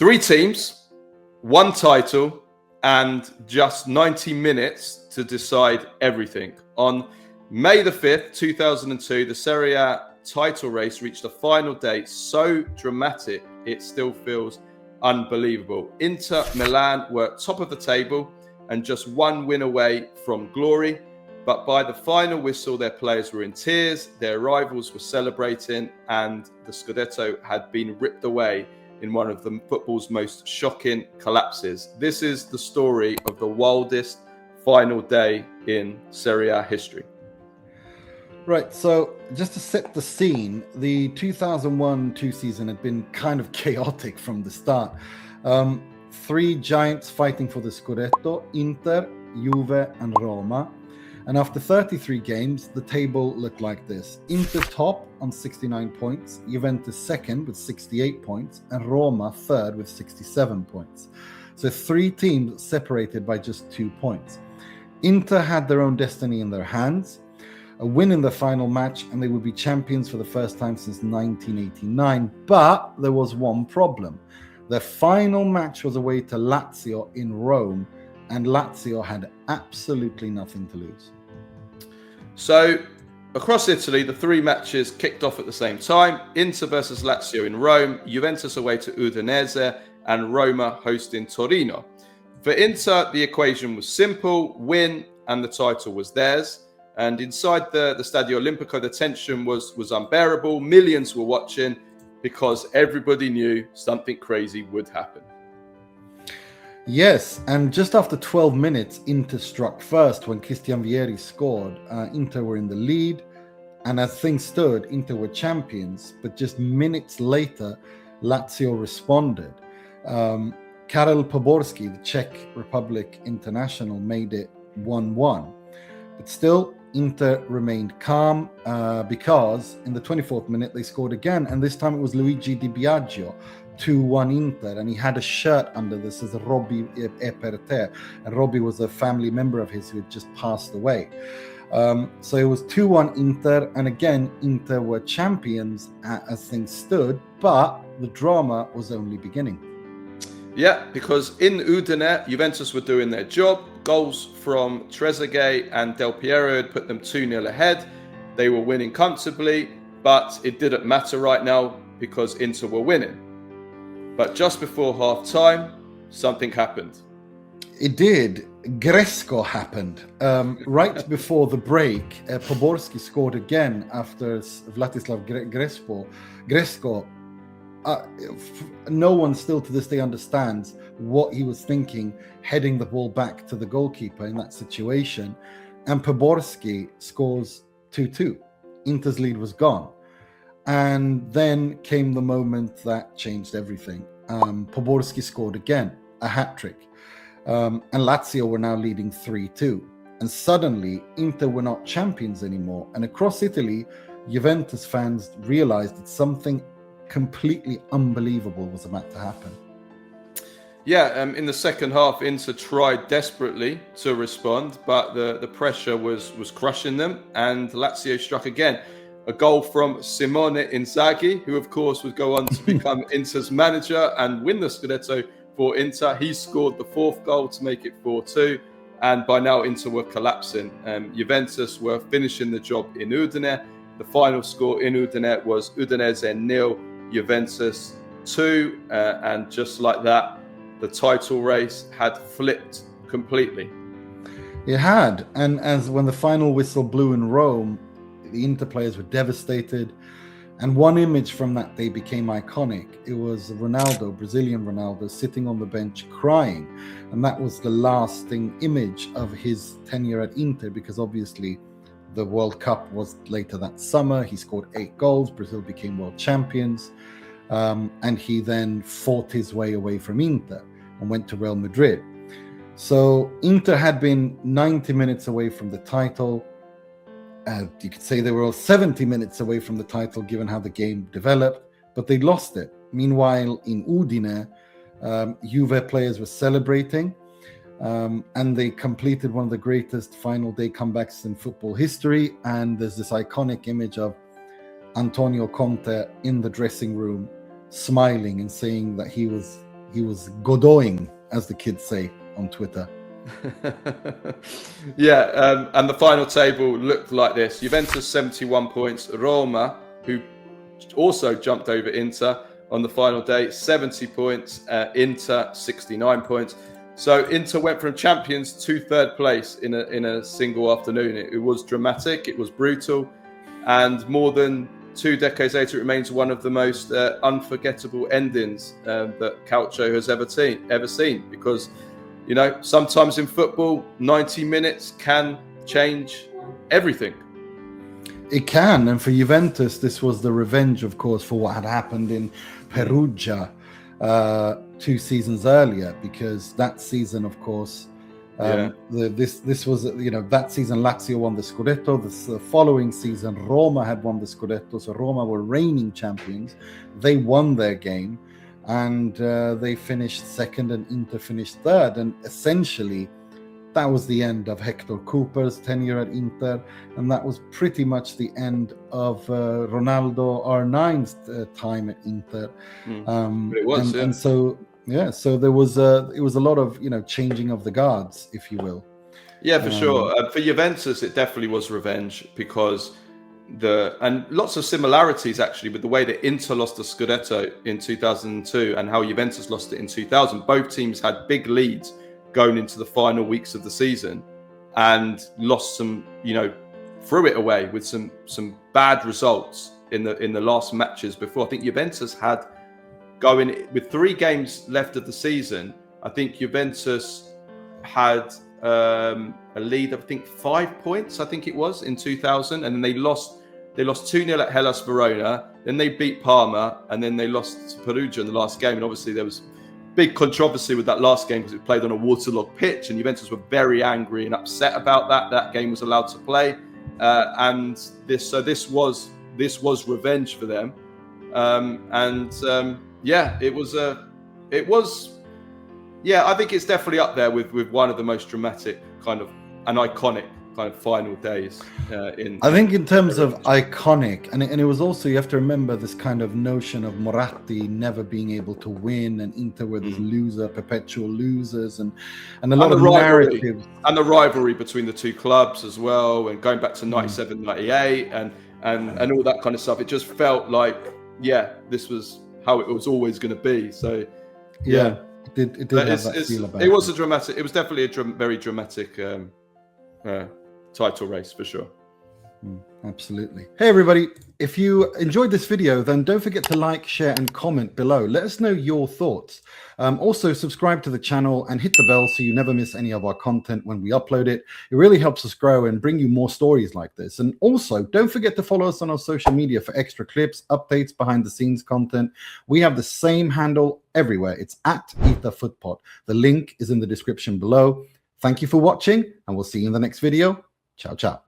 Three teams, one title, and just 90 minutes to decide everything. On May the 5th, 2002, the Serie A title race reached a final date so dramatic it still feels unbelievable. Inter Milan were top of the table and just one win away from glory. But by the final whistle, their players were in tears, their rivals were celebrating, and the Scudetto had been ripped away in one of the football's most shocking collapses. This is the story of the wildest final day in Serie A history. Right, so just to set the scene, the 2001-2 season had been kind of chaotic from the start. Three giants fighting for the Scudetto, Inter, Juve and Roma. And after 33 games, the table looked like this. Inter top on 69 points, Juventus second with 68 points, and Roma third with 67 points. So three teams separated by just 2 points. Inter had their own destiny in their hands. A win in the final match, and they would be champions for the first time since 1989. But there was one problem. Their final match was away to Lazio in Rome, and Lazio had absolutely nothing to lose. So, across Italy, the three matches kicked off at the same time. Inter versus Lazio in Rome, Juventus away to Udinese, and Roma hosting Torino. For Inter, the equation was simple: win, and the title was theirs. And inside the Stadio Olimpico, the tension was unbearable. Millions were watching because everybody knew something crazy would happen. Yes, and just after 12 minutes, Inter struck first when Christian Vieri scored. Inter were in the lead, and as things stood, Inter were champions. But just minutes later, Lazio responded. Karel Poborský, the Czech Republic international, made it 1-1. But still, Inter remained calm because in the 24th minute they scored again, and this time it was Luigi Di Biagio, 2-1 Inter, and he had a shirt under this as Robby è per te, and Robby was a family member of his who had just passed away. So it was 2-1 Inter, and again Inter were champions as things stood, but the drama was only beginning. Yeah, because in Udine, Juventus were doing their job. Goals from Trezeguet and Del Piero had put them 2-0 ahead. They were winning comfortably, but it didn't matter right now because Inter were winning. But just before half-time, something happened. It did. Gresco happened. Right before the break, Poborský scored again after Vladislav Gresco. No one still to this day understands what he was thinking, heading the ball back to the goalkeeper in that situation. And Poborský scores 2-2. Inter's lead was gone. And then came the moment that changed everything. Poborský scored again, a hat-trick. And Lazio were now leading 3-2. And suddenly, Inter were not champions anymore. And across Italy, Juventus fans realized that something completely unbelievable was about to happen. Yeah, in the second half, Inter tried desperately to respond, but the pressure was crushing them, and Lazio struck again. A goal from Simone Inzaghi, who of course would go on to become Inter's manager and win the Scudetto for Inter. He scored the fourth goal to make it 4-2, and by now Inter were collapsing. Juventus were finishing the job in Udine. The final score in Udine was Udinese 0, Juventus 2, and just like that, the title race had flipped completely. It had, and as when the final whistle blew in Rome, the Inter players were devastated, and one image from that day became iconic. It was Ronaldo, Brazilian Ronaldo, sitting on the bench crying, and that was the lasting image of his tenure at Inter, because obviously the World Cup was later that summer. He scored 8 goals, Brazil became world champions, and he then fought his way away from Inter and went to Real Madrid. So Inter had been 90 minutes away from the title. You could say they were 70 minutes away from the title given how the game developed, but they lost it. Meanwhile, in Udine, Juve players were celebrating, and they completed one of the greatest final day comebacks in football history. And there's this iconic image of Antonio Conte in the dressing room smiling and saying that he was He was godoing, as the kids say on Twitter. Yeah, and the final table looked like this: Juventus 71 points, Roma, who also jumped over Inter on the final day, 70 points, Inter 69 points. So Inter went from champions to third place in a single afternoon. It was dramatic, it was brutal, and more than 2 decades later, it remains one of the most unforgettable endings that Calcio has ever seen. Because, you know, sometimes in football, 90 minutes can change everything. It can, and for Juventus, this was the revenge, of course, for what had happened in Perugia 2 seasons earlier. Because that season, of course, this was, you know, that season Lazio won the Scudetto. The following season, Roma had won the Scudetto, so Roma were reigning champions. They won their game, and they finished second, and Inter finished third. And essentially, that was the end of Hector Cooper's tenure at Inter, and that was pretty much the end of Ronaldo R9's time at Inter. It was, and so there was it was a lot of, you know, changing of the guards, if you will. Yeah, for sure. For Juventus, it definitely was revenge, because and lots of similarities actually with the way that Inter lost the Scudetto in 2002 and how Juventus lost it in 2000. Both teams had big leads going into the final weeks of the season and lost some, you know, threw it away with some bad results in the last matches before. I think Juventus had, going with 3 games left of the season, I think Juventus had a lead of, I think, 5 points, I think it was, in 2000, and then they lost 2-0 at Hellas Verona, then they beat Parma, and then they lost to Perugia in the last game. And obviously there was big controversy with that last game because it played on a waterlogged pitch, and Juventus were very angry and upset about that. That game was allowed to play, and this was revenge for them. I think it's definitely up there with one of the most dramatic kind of and iconic kind of final days. I think in terms of iconic, and it was also, you have to remember this kind of notion of Moratti never being able to win, and Inter were these perpetual losers, and a lot of narratives. And the rivalry between the two clubs as well, and going back to 97, 98, and all that kind of stuff. It just felt like, this was how it was always going to be. So, it did have that feel about it. It was definitely a very dramatic title race for sure. Absolutely. Hey everybody, if you enjoyed this video, then don't forget to like, share and comment below. Let us know your thoughts. Also subscribe to the channel and hit the bell so you never miss any of our content when we upload it. It really helps us grow and bring you more stories like this. And also don't forget to follow us on our social media for extra clips, updates, behind the scenes content. We have the same handle everywhere. It's @EtherFootPod. The link is in the description below. Thank you for watching, and we'll see you in the next video. Ciao, ciao.